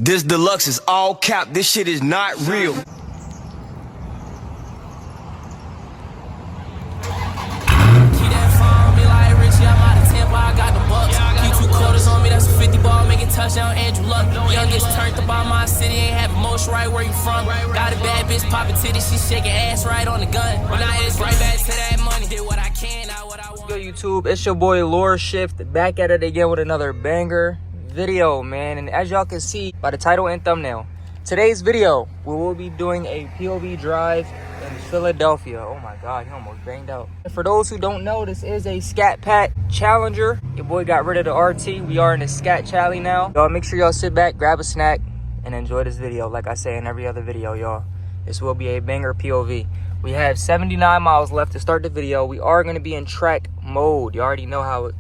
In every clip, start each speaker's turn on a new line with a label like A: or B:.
A: This deluxe is all cap. This shit is not real.
B: Touchdown, Andrew Luck. Youngest turned up on my city, ain't have emotion right where you from. Got a bad bitch popping titties, she shaking ass right on the gun. When I it's right back to that money, did what I can, not what I want.
C: Yo YouTube, it's your boy lorShift back at it again with another banger video, man. And as y'all can see by the title and thumbnail, today's video we will be doing a POV drive in Philadelphia. Oh my god, he almost banged out. And for those who don't know, this is a Scat Pack Challenger. Your boy got rid of the RT. We are in the Scat Chally now. Y'all make sure y'all sit back, grab a snack, and enjoy this video. Like I say in every other video, y'all, this will be a banger POV. We have 79 miles left to start the video. We are going to be in track mode. You already know how it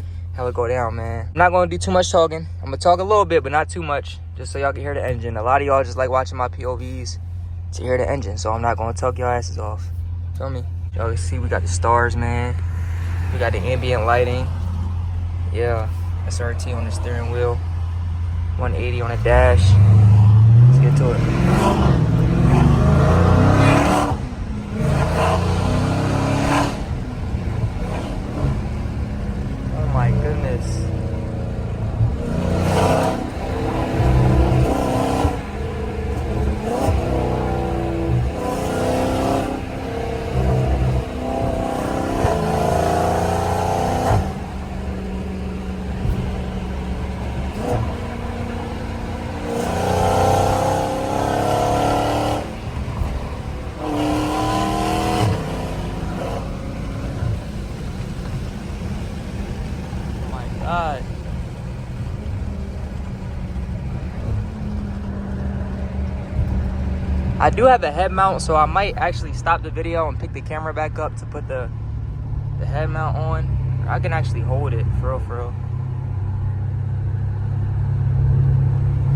C: go down, man. I'm not going to do too much talking. I'm going to talk a little bit, but not too much, just so y'all can hear the engine. A lot of y'all just like watching my POVs to hear the engine, so I'm not going to talk your asses off. Feel me? Y'all can see we got the stars, man. We got the ambient lighting. Yeah, SRT on the steering wheel. 180 on the dash. Let's get to it. Oh my goodness. God. I do have a head mount, so I might actually stop the video and pick the camera back up to put the head mount on. I can actually hold it, for real, for real.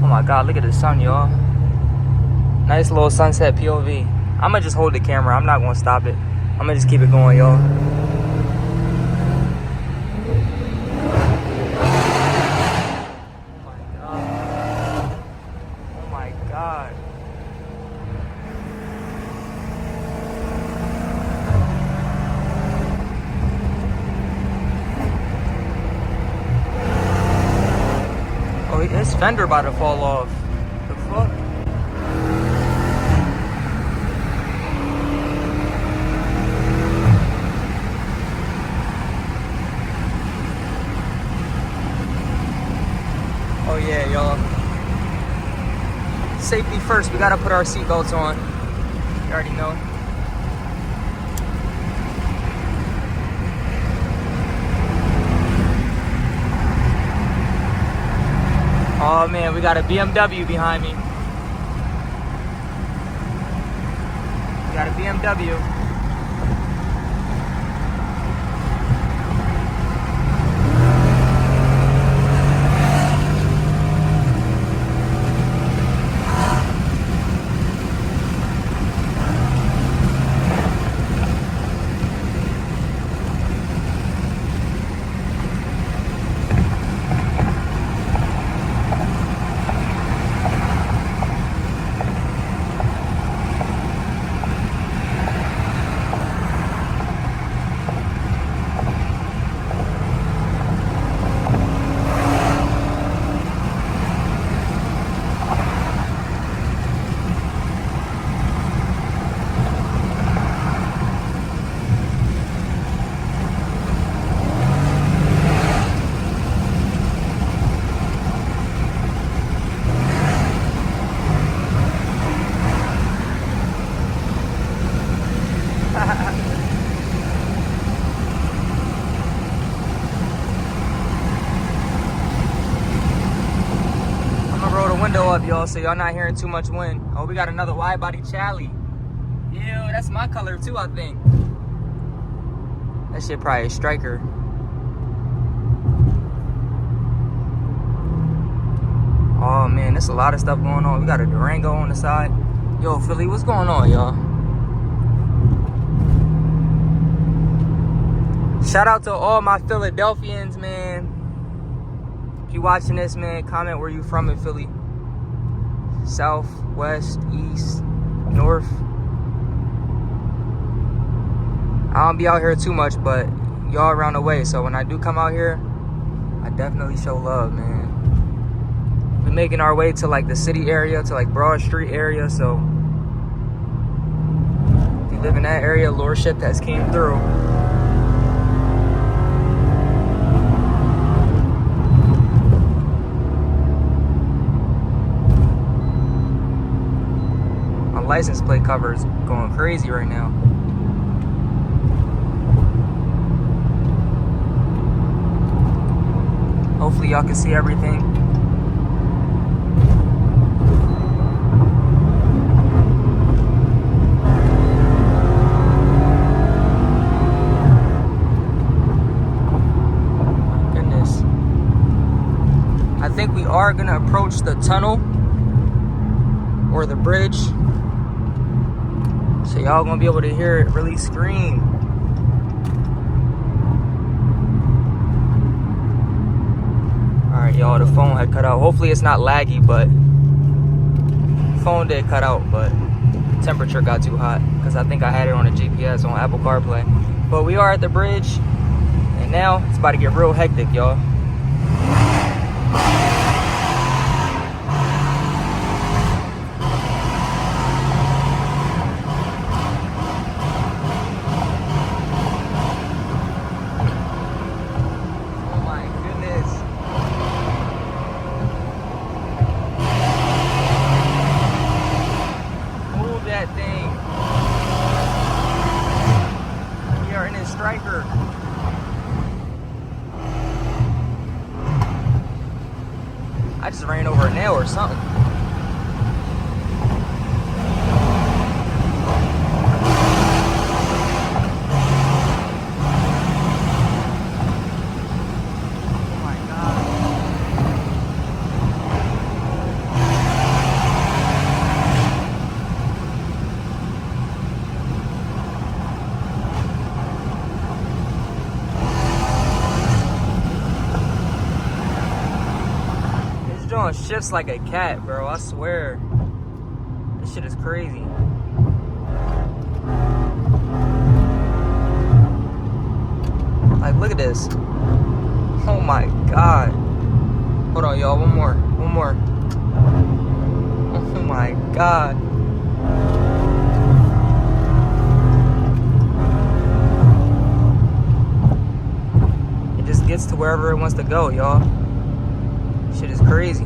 C: Oh my god, look at the sun, y'all. Nice little sunset POV. I'm gonna just hold the camera. I'm not gonna stop it. I'm gonna just keep it going, y'all. God. Oh, his fender about to fall off. The fuck? Oh yeah, y'all. Safety first, we gotta put our seatbelts on. You already know. Oh man, we got a BMW behind me. We got a BMW. Window up, y'all, so y'all not hearing too much wind. Oh, we got another wide body Chally. Ew, that's my color too, I think. That shit probably a striker. Oh man, there's a lot of stuff going on. We got a Durango on the side. Yo, Philly, what's going on, y'all? Shout out to all my Philadelphians, man. If you watching this, man, comment where you from in Philly. south, west, east, north. I don't be out here too much, but y'all around the way. So when I do come out here, I definitely show love, man. We're making our way to like the city area, to like Broad Street area. So if you live in that area, lorShift has came through. My license plate cover is going crazy right now. Hopefully y'all can see everything. My goodness. I think we are gonna approach the tunnel or the bridge. So y'all gonna be able to hear it really scream. Alright, y'all, the phone had cut out. Hopefully it's not laggy, but phone did cut out, but temperature got too hot because I think I had it on a GPS on Apple CarPlay. But we are at the bridge, and now it's about to get real hectic, y'all. Striker. I just ran over a nail or something. Oh my God. Doing shifts like a cat, bro. I swear. This shit is crazy. Like, look at this. Oh my God. Hold on, y'all. One more. One more. Oh my God. It just gets to wherever it wants to go, y'all. Shit is crazy.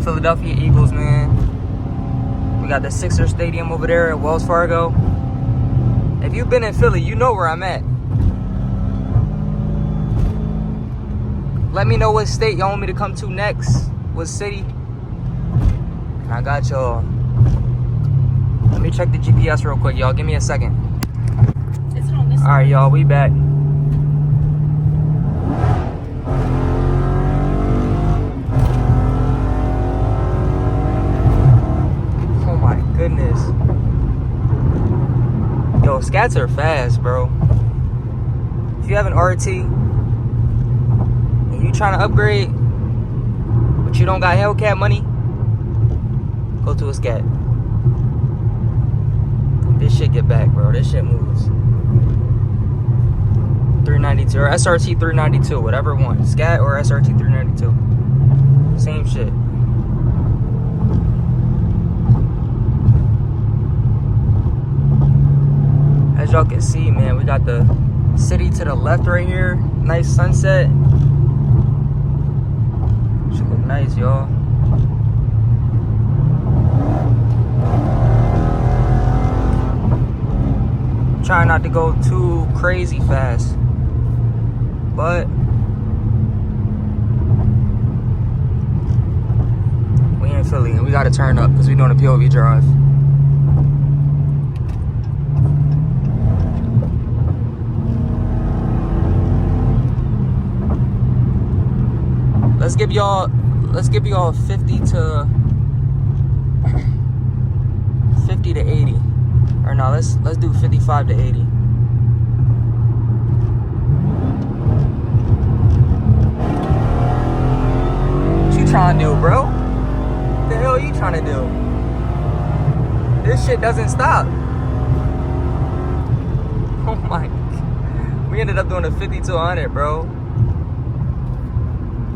C: Philadelphia Eagles, man. We got the Sixers Stadium over there at Wells Fargo. If you've been in Philly, you know where I'm at. Let me know what state y'all want me to come to next. What city? And I got y'all. Let me check the GPS real quick, y'all. Give me a second. Alright, y'all. We back. Goodness. Yo, Scats are fast, bro. If you have an RT and you trying to upgrade, but you don't got Hellcat money, go to a Scat. This shit get back, bro. This shit moves. 392 or SRT 392, whatever one. Scat or SRT 392. Same shit. As y'all can see, man, we got the city to the left right here. Nice sunset. Should look nice, y'all. Trying not to go too crazy fast, but we in Philly and we gotta turn up because we doing a POV drive. Let's give y'all 50 to 80. Or no, let's do 55 to 80. What you trying to do, bro? What the This shit doesn't stop. Oh my. We ended up doing a 50 to 100, bro.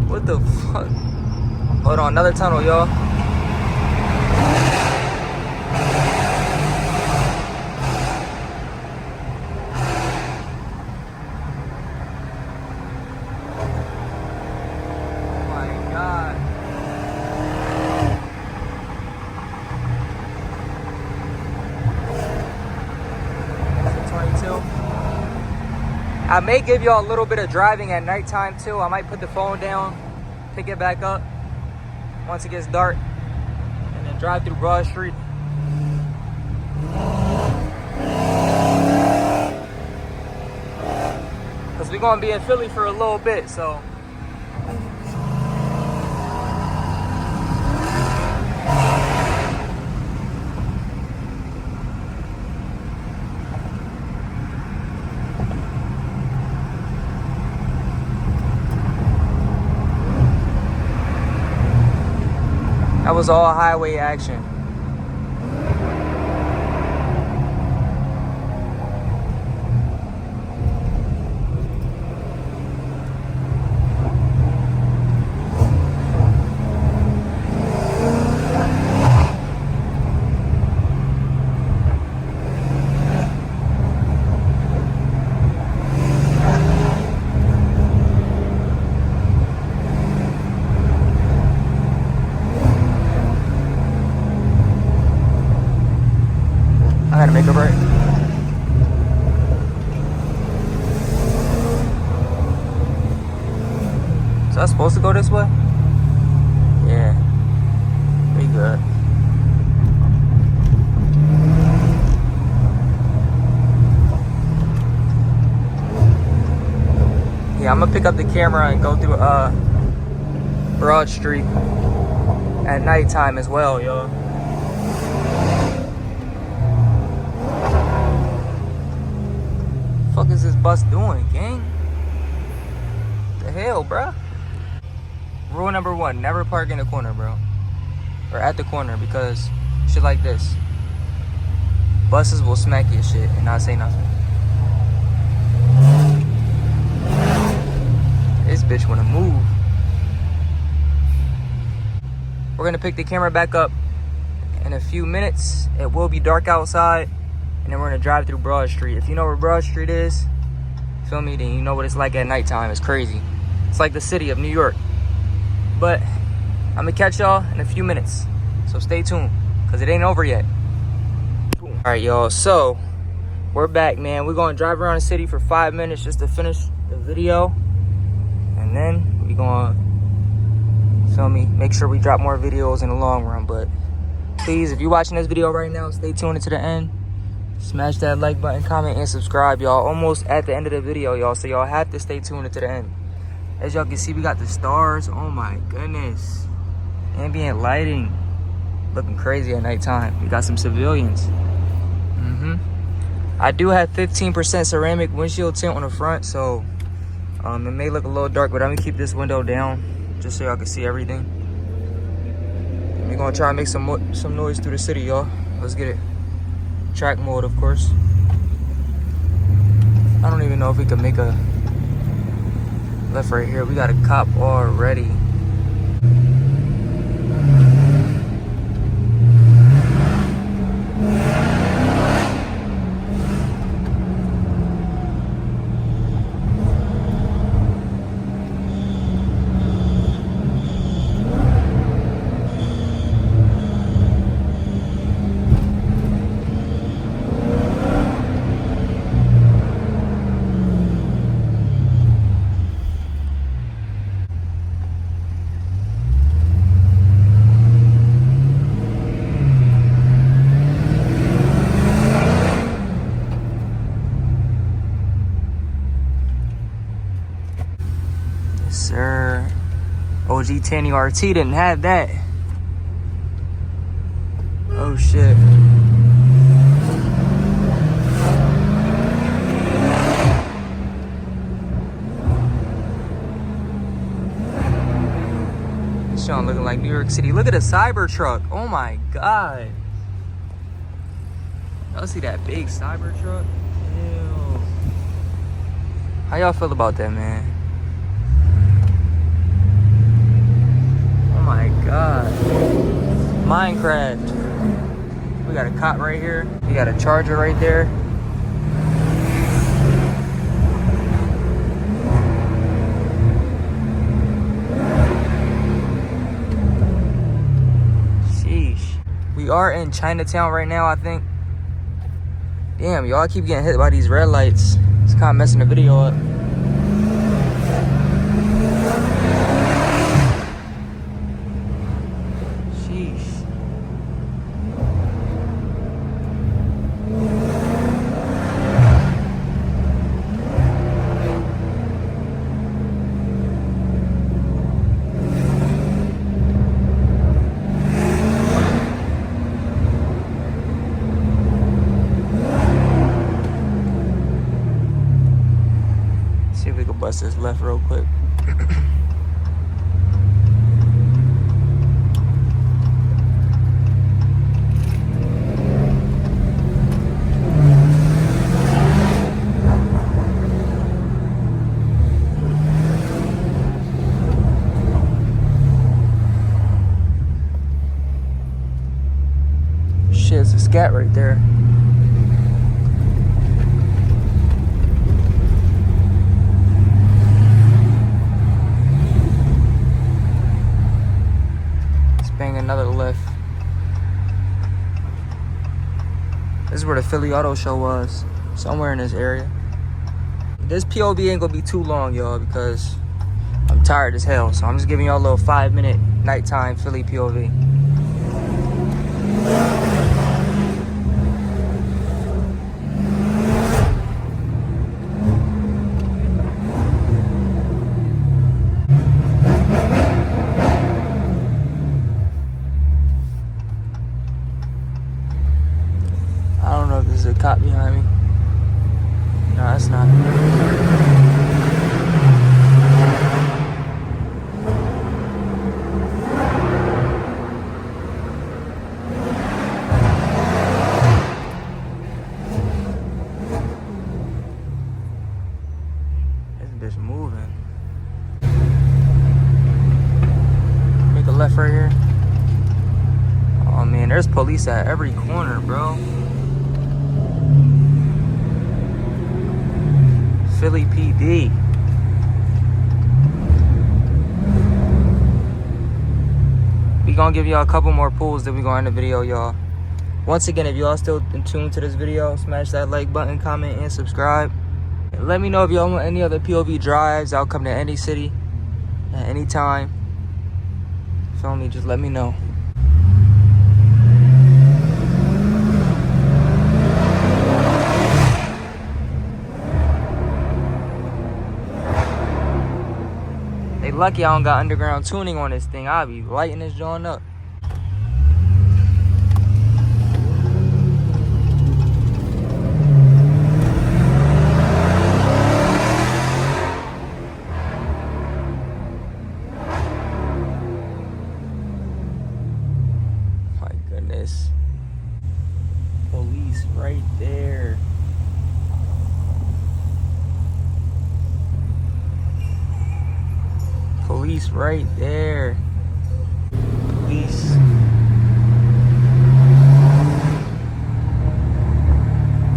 C: What the fuck? Hold on, another tunnel, y'all. I may give y'all a little bit of driving at nighttime too. I might put the phone down, pick it back up once it gets dark, and then drive through Broad Street. Cause we're gonna be in Philly for a little bit, so. That was all highway action. I gotta make a break. So I'm supposed to go this way? Yeah. We good. Yeah, I'm gonna pick up the camera and go through Broad Street at nighttime as well, y'all. Fuck is this bus doing, gang? The hell, bro? Rule number 1, never park in the corner, bro. Or at the corner, because shit like this. Buses will smack your shit and not say nothing. This bitch wanna move. We're gonna pick the camera back up in a few minutes. It will be dark outside. And then we're gonna drive through Broad Street. If you know where Broad Street is, feel me, then you know what it's like at nighttime. It's crazy. It's like the city of New York. But I'm gonna catch y'all in a few minutes. So stay tuned, cause it ain't over yet. All right, y'all, so we're back, man. We're gonna drive around the city for 5 minutes just to finish the video. And then we gonna, feel me, make sure we drop more videos in the long run. But please, if you're watching this video right now, stay tuned to the end. Smash that like button, comment, and subscribe, y'all. Almost at the end of the video, y'all. So y'all have to stay tuned to the end. As y'all can see, we got the stars. Oh my goodness. Ambient lighting. Looking crazy at nighttime. We got some civilians. I do have 15% ceramic windshield tint on the front, so it may look a little dark, but I'm gonna keep this window down just so y'all can see everything. We're gonna try and make some noise through the city, y'all. Let's get it. Track mode, of course. I don't even know if we can make a left right here. We got a cop already. Sir, OG Tanny RT didn't have that. Oh shit. This shit looking like New York City. Look at the Cybertruck. Oh my god. Y'all see that big cyber truck? Ew. How y'all feel about that, man? Oh my god. Minecraft. We got a cop right here. We got a charger right there. Sheesh. We are in Chinatown right now, I think. Damn, y'all keep getting hit by these red lights. It's kind of messing the video up. Sheesh. See if we can bust this left real quick. Shit, it's a Scat right there. Another lift. This is where the Philly Auto Show was, somewhere in this area. This POV ain't gonna be too long, y'all, because I'm tired as hell. So I'm just giving y'all a little 5-minute nighttime Philly POV. I don't know if there's a cop behind me. No, that's not. This bitch moving. Make a left right here. Oh man, there's police at every corner, bro. Philly PD. We gonna give y'all a couple more pulls, then we gonna end the video, y'all. Once again, if y'all still in tune to this video, smash that like button, comment, and subscribe. And let me know if y'all want any other POV drives. I'll come to any city at any time. Feel me? Just let me know. Lucky I don't got underground tuning on this thing. I'll be lighting this joint up. My goodness. Police right there. Police right there. Police. I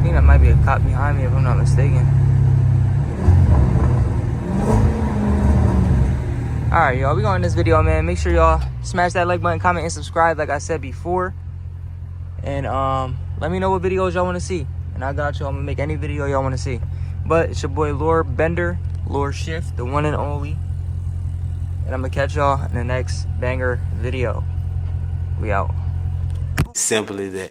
C: think that might be a cop behind me if I'm not mistaken. Alright, y'all. We going in this video, man. Make sure y'all smash that like button, comment, and subscribe like I said before. And let me know what videos y'all want to see. And I got y'all. I'm going to make any video y'all want to see. But it's your boy lorShift, the one and only. And I'm gonna catch y'all in the next banger video. We out.
D: Simple as that.